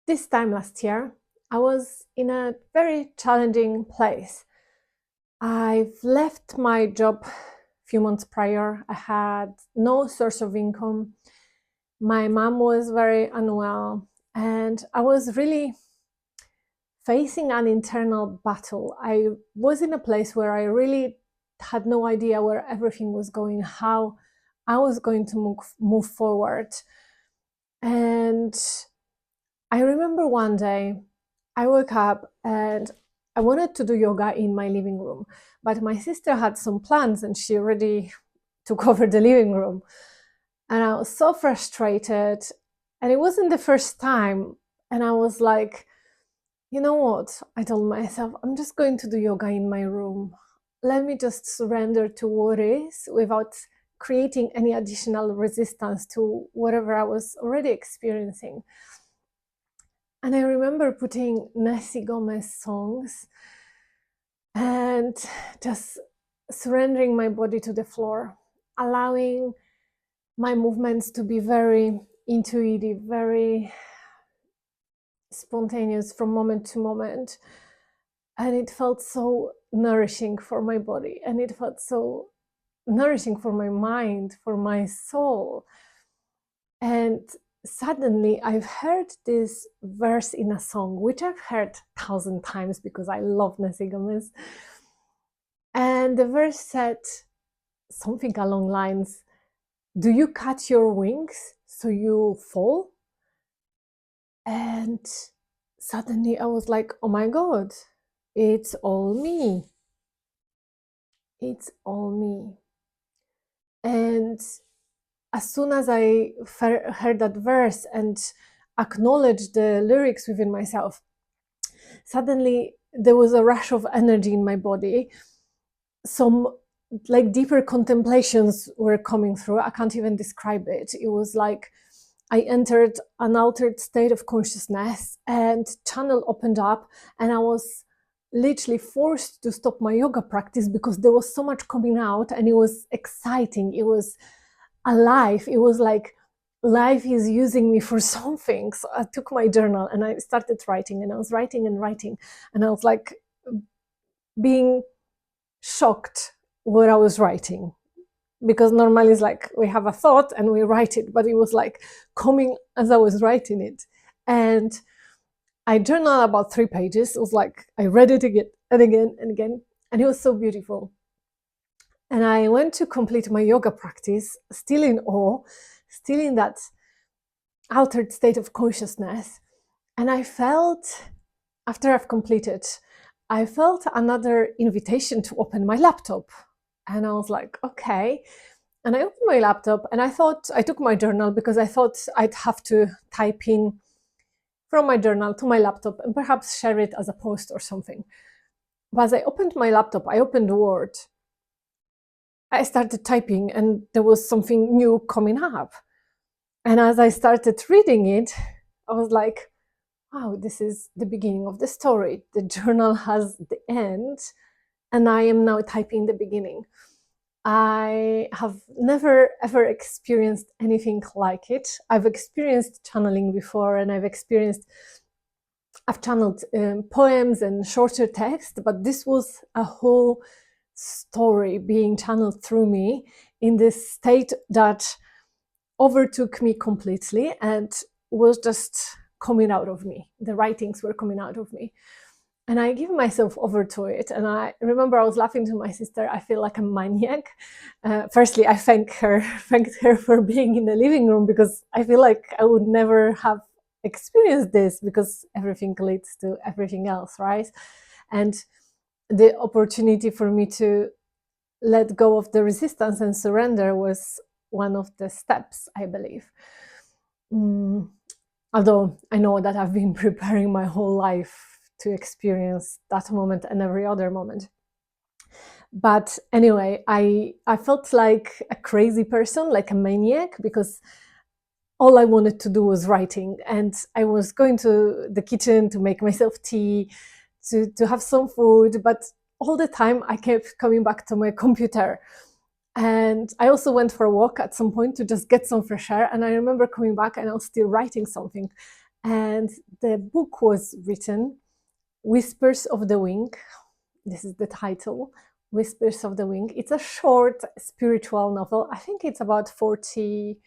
this time last year, I was in a very challenging place. I've left my job a few months prior. I had no source of income. My mom was very unwell, and I was really facing an internal battle. I was in a place where I really had no idea where everything was going, how I was going to move forward. And I remember one day I woke up and I wanted to do yoga in my living room, but my sister had some plans and she already took over the living room. And I was so frustrated. And it wasn't the first time. And I was like, you know what? I told myself, I'm just going to do yoga in my room. Let me just surrender to what is without creating any additional resistance to whatever I was already experiencing. And I remember putting Nancy Gomez songs and just surrendering my body to the floor, allowing my movements to be very intuitive, very spontaneous from moment to moment. And it felt so nourishing for my body, and it felt so nourishing for my mind, for my soul. And suddenly I've heard this verse in a song, which I've heard 1,000 times because I love Nancy Gomez. And the verse said something along lines, do you cut your wings so you fall? And suddenly I was like, oh my God, it's all me. It's all me. And as soon as I heard that verse and acknowledged the lyrics within myself, suddenly there was a rush of energy in my body. Some like deeper contemplations were coming through. I can't even describe it. It was like I entered an altered state of consciousness and channel opened up, and I was literally forced to stop my yoga practice because there was so much coming out and it was exciting. It was alive. It was like life is using me for something. So I took my journal and I started writing, and I was writing and writing, and I was like being shocked what I was writing, because normally it's like we have a thought and we write it, but it was like coming as I was writing it. And I journaled about 3 pages. It was like I read it again and again and again, and it was so beautiful. And I went to complete my yoga practice, still in awe, still in that altered state of consciousness. And I felt, after I've completed, I felt another invitation to open my laptop. And I was like, okay. And I opened my laptop and I thought, I took my journal because I thought I'd have to type in from my journal to my laptop and perhaps share it as a post or something. But as I opened my laptop, I opened Word. I started typing and there was something new coming up. And as I started reading it, I was like, wow, this is the beginning of the story. The journal has the end, and I am now typing the beginning. I have never ever experienced anything like it. I've experienced channeling before, and I've channeled poems and shorter text, but this was a whole story being channeled through me in this state that overtook me completely and was just coming out of me. The writings were coming out of me. And I give myself over to it. And I remember I was laughing to my sister, I feel like a maniac. Firstly, I thanked her for being in the living room, because I feel like I would never have experienced this, because everything leads to everything else, right? And the opportunity for me to let go of the resistance and surrender was one of the steps, I believe. Although I know that I've been preparing my whole life to experience that moment and every other moment. But anyway, I felt like a crazy person, like a maniac, because all I wanted to do was writing. And I was going to the kitchen to make myself tea, to have some food, but all the time I kept coming back to my computer. And I also went for a walk at some point to just get some fresh air. And I remember coming back and I was still writing something. And the book was written Whispers of the Wing. This is the title, Whispers of the Wing. It's a short spiritual novel. I think it's about 40,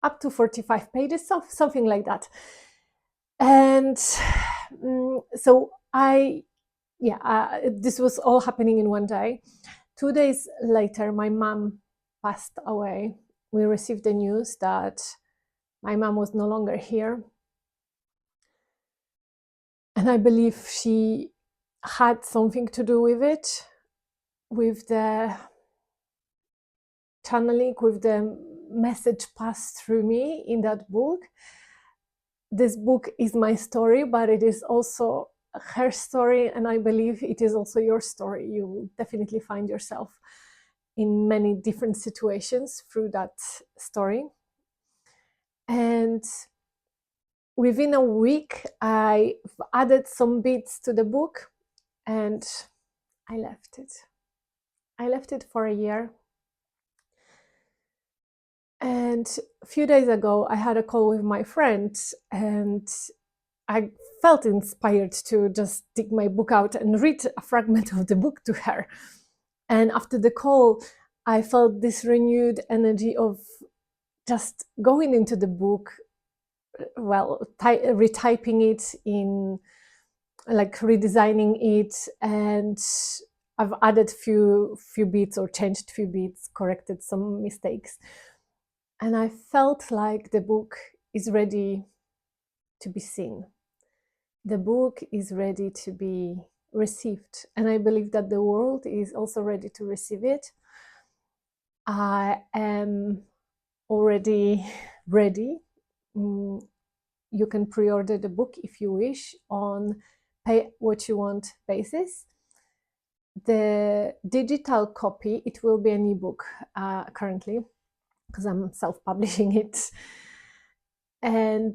up to 45 pages, something like that. And so this was all happening in one day. 2 days later, my mom passed away. We received the news that my mom was no longer here. And I believe she had something to do with it, with the channeling, with the message passed through me in that book. This book is my story, but it is also her story, and I believe it is also your story. You will definitely find yourself in many different situations through that story. And within a week, I added some bits to the book and I left it. I left it for a year. And a few days ago, I had a call with my friend and I felt inspired to just dig my book out and read a fragment of the book to her. And after the call, I felt this renewed energy of just going into the book, well, retyping it in, like redesigning it, and I've added few bits or changed few bits, corrected some mistakes. And I felt like the book is ready to be seen. The book is ready to be received. And I believe that the world is also ready to receive it. I am already ready. You can pre-order the book if you wish on pay what you want basis. The digital copy, it will be an ebook currently, because I'm self-publishing it. And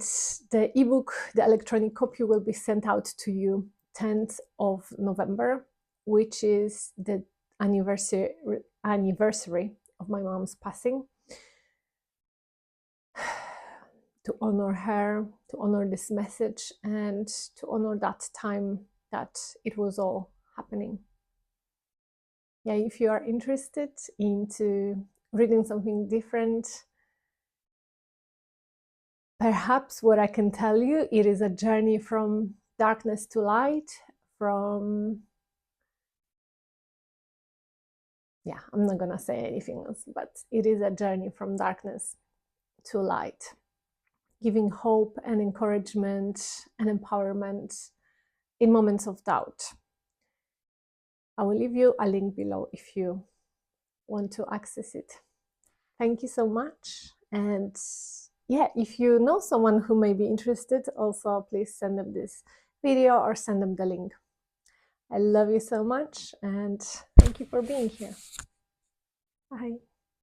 the ebook, the electronic copy, will be sent out to you 10th of November, which is the anniversary of my mom's passing. To honor her, to honor this message, and to honor that time that it was all happening. Yeah, if you are interested into reading something different, perhaps what I can tell you, it is a journey from darkness to light, from, yeah, I'm not gonna say anything else, but it is a journey from darkness to light, giving hope and encouragement and empowerment in moments of doubt. I will leave you a link below if you want to access it. Thank you so much. And yeah, if you know someone who may be interested, also please send them this video or send them the link. I love you so much and thank you for being here. Bye.